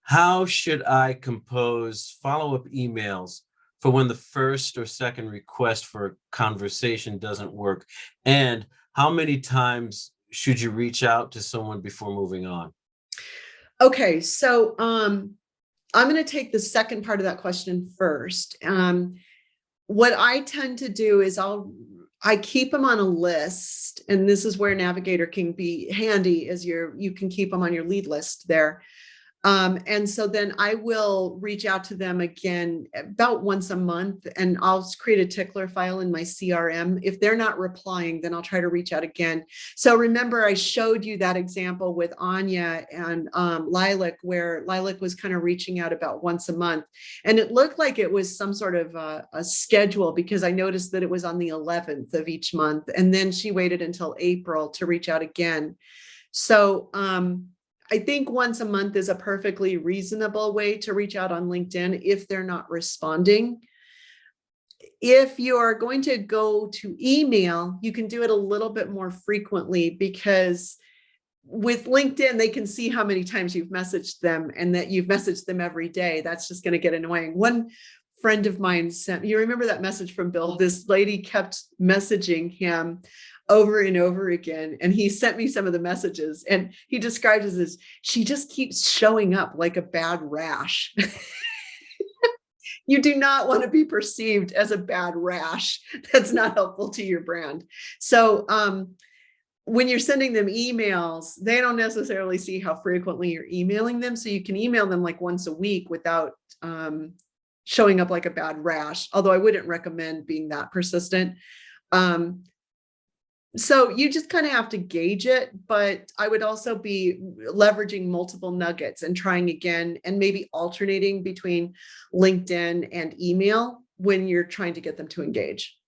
How should I compose follow-up emails for when the first or second request for a conversation doesn't work? And how many times should you reach out to someone before moving on? Okay, so I'm going to take the second part of that question first. What I tend to do is I keep them on a list, and this is where Navigator can be handy, as you can keep them on your lead list there. And so then I will reach out to them again about once a month, and I'll create a tickler file in my CRM. If they're not replying, then I'll try to reach out again. So remember, I showed you that example with Anya and Lilac, where Lilac was kind of reaching out about once a month. And it looked like it was some sort of a schedule, because I noticed that it was on the 11th of each month. And then she waited until April to reach out again. So, I think once a month is a perfectly reasonable way to reach out on LinkedIn if they're not responding. If you're going to go to email, you can do it a little bit more frequently, because with LinkedIn, they can see how many times you've messaged them, and that you've messaged them every day. That's just going to get annoying. One friend of mine sent, you remember that message from Bill? This lady kept messaging him over and over again. And he sent me some of the messages, and he described it as, she just keeps showing up like a bad rash. You do not want to be perceived as a bad rash. That's not helpful to your brand. So when you're sending them emails, they don't necessarily see how frequently you're emailing them. So you can email them like once a week without showing up like a bad rash, although I wouldn't recommend being that persistent. So you just kind of have to gauge it, but I would also be leveraging multiple nuggets and trying again, and maybe alternating between LinkedIn and email when you're trying to get them to engage.